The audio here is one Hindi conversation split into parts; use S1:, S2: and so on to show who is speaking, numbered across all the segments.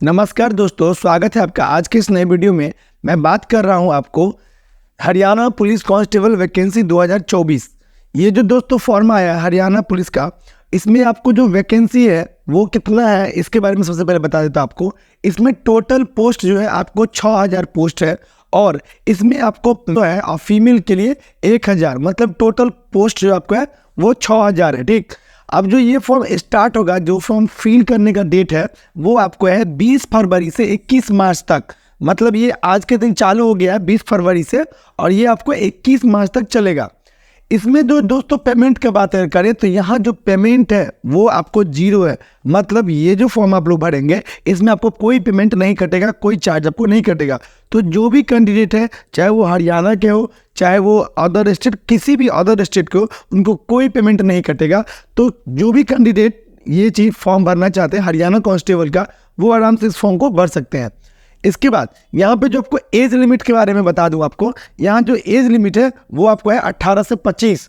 S1: नमस्कार दोस्तों, स्वागत है आपका आज के इस नए वीडियो में। मैं बात कर रहा हूं आपको हरियाणा पुलिस कांस्टेबल वैकेंसी 2024। ये जो दोस्तों फॉर्म आया है हरियाणा पुलिस का, इसमें आपको जो वैकेंसी है वो कितना है इसके बारे में सबसे पहले बता देता हूं आपको। इसमें टोटल पोस्ट जो है आपको 6000 पोस्ट है और इसमें आपको जो है और फीमेल के लिए 1000, मतलब टोटल पोस्ट जो आपको है वो 6000 है। ठीक, अब जो ये फॉर्म स्टार्ट होगा, जो फॉर्म फिल करने का डेट है वो आपको है 20 फरवरी से 21 मार्च तक। मतलब ये आज के दिन चालू हो गया है 20 फरवरी से और ये आपको 21 मार्च तक चलेगा। इसमें जो दोस्तों पेमेंट की बात करें तो यहाँ जो पेमेंट है वो आपको 0 है। मतलब ये जो फॉर्म आप लोग भरेंगे इसमें आपको कोई पेमेंट नहीं कटेगा, कोई चार्ज आपको नहीं कटेगा। तो जो भी कैंडिडेट है, चाहे वो हरियाणा के हो चाहे वो अदर स्टेट, किसी भी अदर स्टेट के हो, उनको कोई पेमेंट नहीं कटेगा। तो जो भी कैंडिडेट ये चीज़ फॉर्म भरना चाहते हैं हरियाणा कांस्टेबल का, वो आराम से इस फॉर्म को भर सकते हैं। इसके बाद यहाँ पे जो आपको एज लिमिट के बारे में बता दूं आपको, यहाँ जो एज लिमिट है वो आपको है 18 से 25।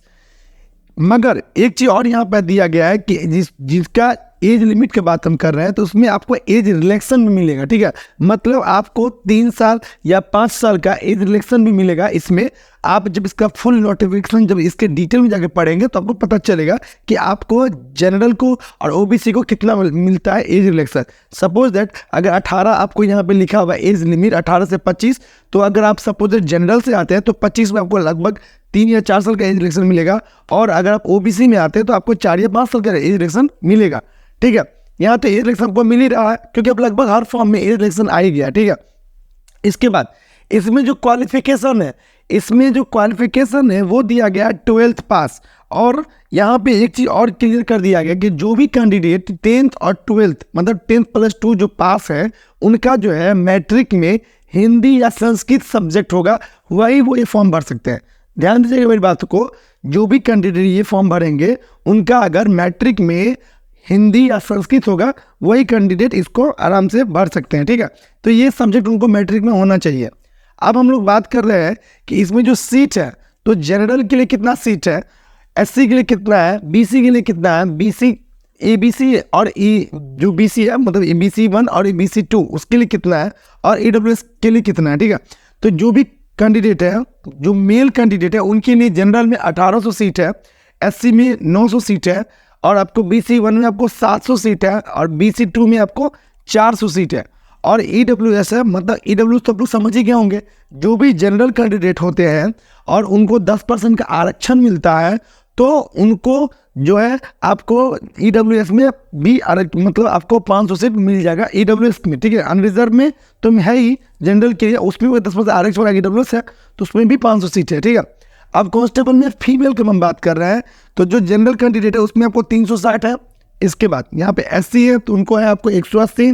S1: मगर एक चीज़ और यहाँ पर दिया गया है कि जिसका एज लिमिट की बात हम कर रहे हैं तो उसमें आपको एज रिलैक्सन भी मिलेगा। ठीक है, मतलब आपको 3 साल या 5 साल का एज रिलैक्सन भी मिलेगा। इसमें आप जब इसका फुल नोटिफिकेशन जब इसके डिटेल में जाके पढ़ेंगे तो आपको पता चलेगा कि आपको जनरल को और ओबीसी को कितना मिलता है एज रिलैक्सन। सपोज दैट अगर 18 आपको यहाँ पे लिखा हुआ एज लिमिट 18 से 25, तो अगर आप सपोज दैट जनरल से आते हैं तो 25 में आपको लगभग 3 या 4 साल का एज रिलैक्सन मिलेगा, और अगर आप ओबीसी में आते हैं तो आपको 4 या 5 साल का एज रिलैक्सन मिलेगा। ठीक है, यहाँ तो एज रिलैक्सन को मिल ही रहा है क्योंकि अब लगभग हर फॉर्म में एज रिलैक्सन आ ही गया। ठीक है, इसके बाद इसमें जो क्वालिफिकेशन है, वो दिया गया 12th पास। और यहाँ पे एक चीज़ और क्लियर कर दिया गया कि जो भी कैंडिडेट 10th और 12th मतलब 10th+2 जो पास है, उनका जो है मैट्रिक में हिंदी या संस्कृत सब्जेक्ट होगा, वही वो ये फॉर्म भर सकते हैं। ध्यान दीजिएगा मेरी बात को, जो भी कैंडिडेट ये फॉर्म भरेंगे उनका अगर मैट्रिक में हिंदी या संस्कृत होगा, वही कैंडिडेट इसको आराम से भर सकते हैं। ठीक है, तो ये सब्जेक्ट उनको मैट्रिक में होना चाहिए। अब हम लोग बात कर रहे हैं कि इसमें जो सीट है, तो जनरल के लिए कितना सीट है, एससी के लिए कितना है, बीसी के लिए कितना है, बीसी एबीसी और ई जो बीसी है मतलब एबीसी 1 और एबीसी 2 उसके लिए कितना है, और ईडब्ल्यूएस के लिए कितना है। ठीक है, तो जो भी कैंडिडेट है, जो मेल कैंडिडेट है, उनके लिए जनरल में 1800 सीट है, एससी में 900 सीट है, और आपको बीसी 1 में आपको 700 सीट है, और बीसी 2 में आपको 400 सीट है। और ईडब्ल्यूएस है, मतलब ईडब्ल्यूएस तो आप लोग समझ ही गए होंगे, जो भी जनरल कैंडिडेट होते हैं और उनको 10% का आरक्षण मिलता है, तो उनको जो है आपको ईडब्ल्यूएस में भी मतलब आपको 500 सीट मिल जाएगा ईडब्ल्यूएस में। ठीक है, अनरिजर्व में तो है ही, जनरल के लिए उसमें 10% आरक्षण वाला ईडब्ल्यूएस है तो उसमें भी 500 सीट है। ठीक है, अब कांस्टेबल में फीमेल की हम बात कर रहे हैं, तो जो जनरल कैंडिडेट है उसमें आपको 360 है। इसके बाद यहाँ पे एससी है तो उनको है आपको 180,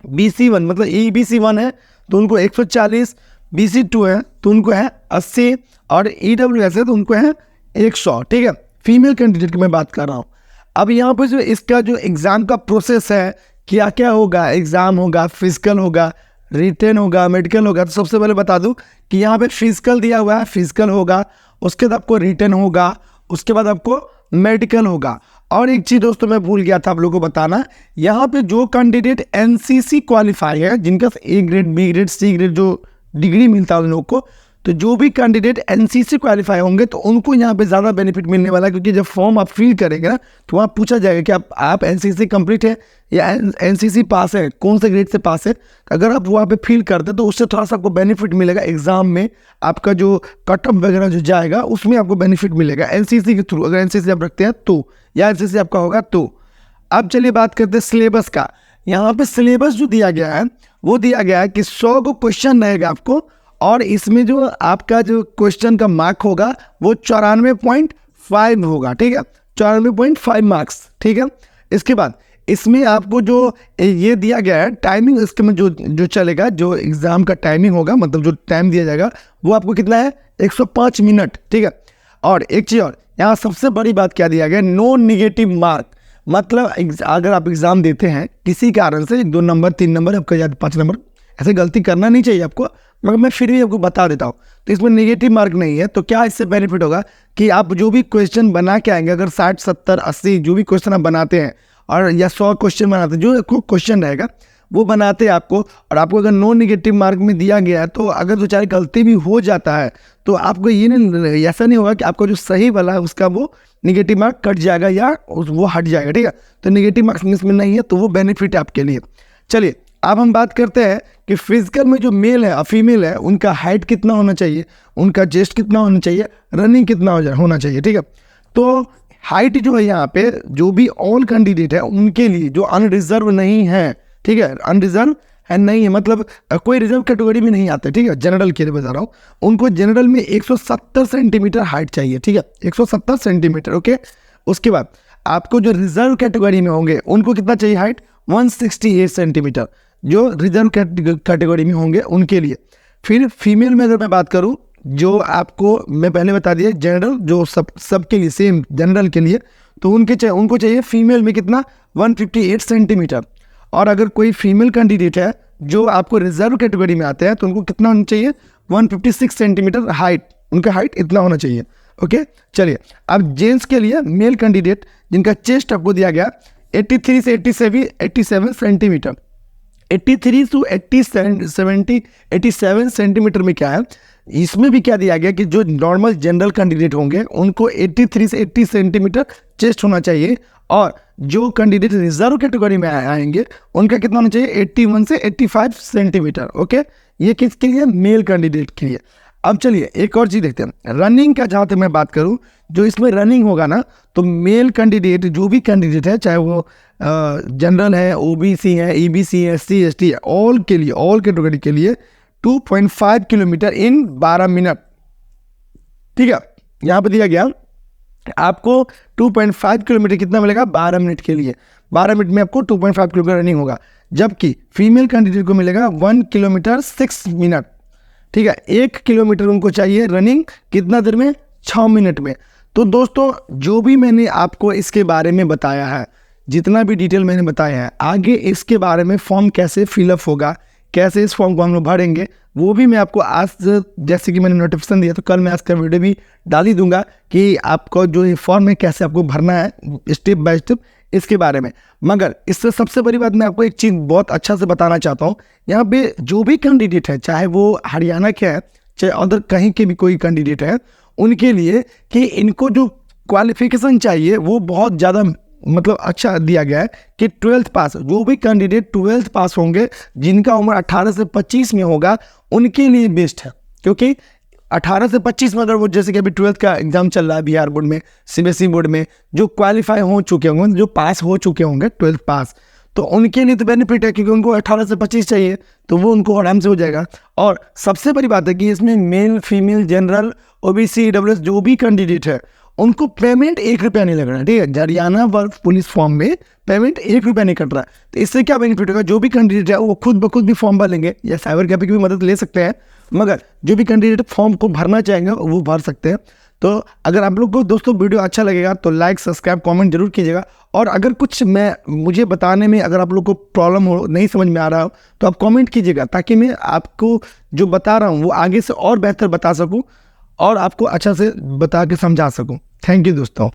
S1: बीसी 1 मतलब ईबीसी 1 है तो उनको 140, बीसी 2 है तो उनको है 80, और ईडब्ल्यूएस है तो उनको है 100। ठीक है, फीमेल कैंडिडेट की मैं बात कर रहा हूँ। अब यहाँ पर जो इसका जो एग्ज़ाम का प्रोसेस है, क्या क्या होगा, एग्ज़ाम होगा, फिजिकल होगा, रिटन होगा, मेडिकल होगा। तो सबसे पहले बता दूं कि यहाँ पे फिजिकल दिया हुआ है, फिजिकल होगा, उसके बाद आपको रिटन होगा, उसके बाद आपको मेडिकल होगा। और एक चीज़ दोस्तों मैं भूल गया था आप लोगों को बताना, यहाँ पे जो कैंडिडेट एनसीसी क्वालिफाई है, जिनका A grade, B grade, C grade जो डिग्री मिलता है उन लोग को, तो जो भी कैंडिडेट एनसीसी क्वालिफाई होंगे तो उनको यहाँ पे ज़्यादा बेनिफिट मिलने वाला है, क्योंकि जब फॉर्म आप फिल करेंगे ना तो वहाँ पूछा जाएगा कि आप एनसीसी कंप्लीट है या एनसीसी पास है, कौन से ग्रेड से पास है। अगर आप वहाँ पे फिल करते तो उससे थोड़ा सा आपको बेनिफिट मिलेगा एग्जाम में, आपका जो कट ऑफ वगैरह जो जाएगा उसमें आपको बेनिफिट मिलेगा एनसीसी के थ्रू, अगर एनसीसी आप रखते हैं तो, या एनसीसी आपका होगा तो। अब चलिए बात करते हैं सिलेबस का। यहाँ पे सिलेबस जो दिया गया है वो दिया गया है कि 100 को क्वेश्चन रहेगा आपको, और इसमें जो आपका जो क्वेश्चन का मार्क होगा वो 94.5 होगा। ठीक है, 94.5 मार्क्स। ठीक है, इसके बाद इसमें आपको जो ये दिया गया है टाइमिंग, इसके में जो चलेगा, जो एग्ज़ाम का टाइमिंग होगा, मतलब जो टाइम दिया जाएगा वो आपको कितना है, 105 मिनट। ठीक है, और एक चीज़ और यहाँ सबसे बड़ी बात क्या दिया गया, नो निगेटिव मार्क। मतलब अगर आप एग्ज़ाम देते हैं किसी कारण से 2 नंबर 3 नंबर आपका या 5 नंबर, ऐसे गलती करना नहीं चाहिए आपको, मगर मैं फिर भी आपको बता देता हूँ। तो इसमें नेगेटिव मार्क नहीं है, तो क्या इससे बेनिफिट होगा कि आप जो भी क्वेश्चन बना के आएंगे, अगर 60 70 80 जो भी क्वेश्चन आप बनाते हैं, और या 100 क्वेश्चन बनाते हैं, जो क्वेश्चन रहेगा वो बनाते हैं आपको। और आपको अगर नो नेगेटिव मार्क में दिया गया है तो अगर दो चार गलती भी हो जाता है तो आपको ये नहीं, ऐसा नहीं होगा कि आपको जो सही वाला है उसका वो नेगेटिव मार्क कट जाएगा या वो हट जाएगा, ठीक है। तो नेगेटिव मार्क्स इसमें नहीं है, तो वो बेनिफिट है आपके लिए। चलिए अब हम बात करते हैं कि फिजिकल में जो मेल है और फीमेल है उनका हाइट कितना होना चाहिए, उनका चेस्ट कितना होना चाहिए, रनिंग कितना होना चाहिए, ठीक है। तो हाइट जो है यहाँ पे जो भी ऑल कैंडिडेट है उनके लिए जो अनरिजर्व नहीं है, ठीक है, अनरिजर्व है नहीं है मतलब कोई रिजर्व कैटेगरी में नहीं आते, ठीक है, जनरल के लिए बता रहा हूँ, उनको जनरल में 170 सेंटीमीटर हाइट चाहिए, ठीक है, 170 सेंटीमीटर, ओके। उसके बाद आपको जो रिजर्व कैटेगरी में होंगे उनको कितना चाहिए हाइट, 168 सेंटीमीटर, जो रिजर्व कैटेगरी में होंगे उनके लिए। फिर फीमेल में अगर मैं बात करूँ, जो आपको मैं पहले बता दिया जनरल जो सबके लिए सेम जनरल के लिए, तो उनको चाहिए फीमेल में कितना 158 सेंटीमीटर। और अगर कोई फीमेल कैंडिडेट है जो आपको रिजर्व कैटेगरी में आते हैं तो उनको कितना होना चाहिए 156 सेंटीमीटर हाइट, उनका हाइट इतना होना चाहिए, ओके। चलिए अब जेंट्स के लिए मेल कैंडिडेट जिनका चेस्ट आपको दिया गया 83 से 87 सेंटीमीटर, 83 टू 87 सेंटीमीटर में क्या है, इसमें भी क्या दिया गया कि जो नॉर्मल जनरल कैंडिडेट होंगे उनको 83 से 80 सेंटीमीटर चेस्ट होना चाहिए, और जो कैंडिडेट रिजर्व कैटेगरी में आएंगे उनका कितना होना चाहिए 81 से 85 सेंटीमीटर, ओके। ये किसके लिए, मेल कैंडिडेट के लिए। अब चलिए एक और चीज़ देखते हैं, रनिंग का जहाँ तक मैं बात करूँ, जो इसमें रनिंग होगा ना, तो मेल कैंडिडेट जो भी कैंडिडेट है, चाहे वो जनरल है, ओबीसी है, ईबीसी है, एससी एसटी है, ऑल के लिए, ऑल कैटेगरी के लिए 2.5 किलोमीटर इन 12 मिनट, ठीक है। यहाँ पे दिया गया आपको 2.5 किलोमीटर कितना मिलेगा 12 मिनट के लिए, 12 मिनट में आपको 2.5 किलोमीटर रनिंग होगा, जबकि फीमेल कैंडिडेट को मिलेगा 1 किलोमीटर 6 मिनट, ठीक है। 1 किलोमीटर उनको चाहिए रनिंग कितना देर में, 6 मिनट में। तो दोस्तों जो भी मैंने आपको इसके बारे में बताया है, जितना भी डिटेल मैंने बताया है, आगे इसके बारे में फॉर्म कैसे फिलअप होगा, कैसे इस फॉर्म को हम लोग भरेंगे, वो भी मैं आपको आज, जैसे कि मैंने नोटिफिकेशन दिया तो कल मैं आज का वीडियो भी डाल ही दूंगा कि आपको जो ये फॉर्म है कैसे आपको भरना है स्टेप बाय स्टेप इसके बारे में। मगर इससे सबसे बड़ी बात मैं आपको एक चीज़ बहुत अच्छा से बताना चाहता हूँ, यहाँ पे जो भी कैंडिडेट है, चाहे वो हरियाणा के है चाहे अदर कहीं के भी कोई कैंडिडेट है, उनके लिए कि इनको जो क्वालिफिकेशन चाहिए वो बहुत ज़्यादा मतलब अच्छा दिया गया है कि 12th पास, जो भी कैंडिडेट 12th पास होंगे जिनका उम्र 18 से 25 में होगा उनके लिए बेस्ट है, क्योंकि 18 से 25 में अगर वो जैसे कि अभी 12th का एग्जाम चल रहा है बिहार बोर्ड में, सीबीएसई बोर्ड में, जो क्वालिफाई हो चुके होंगे, जो पास हो चुके होंगे 12th पास, तो उनके लिए तो बेनिफिट है क्योंकि उनको 18 से 25 चाहिए, तो वो उनको आराम से हो जाएगा। और सबसे बड़ी बात है कि इसमें male female general OBC EWS जो भी कैंडिडेट है उनको पेमेंट 1 रुपया नहीं लग रहा है, ठीक है। हरियाणा वर्क पुलिस फॉर्म में पेमेंट 1 रुपया नहीं कट रहा है, तो इससे क्या बेनिफिट होगा, जो भी कैंडिडेट है वो खुद ब खुद भी फॉर्म भर लेंगे या साइबर कैफे की भी मदद ले सकते हैं, मगर जो भी कैंडिडेट फॉर्म को भरना चाहेंगे वो भर सकते हैं। तो अगर आप लोग को दोस्तों वीडियो अच्छा लगेगा तो लाइक सब्सक्राइब कमेंट जरूर कीजिएगा, और अगर कुछ मुझे बताने में अगर आप लोग को प्रॉब्लम हो, नहीं समझ में आ रहा हो, तो आप कमेंट कीजिएगा ताकि मैं आपको जो बता रहा हूँ वो आगे से और बेहतर बता सकूँ और आपको अच्छा से बता के समझा सकूँ। थैंक यू दोस्तों।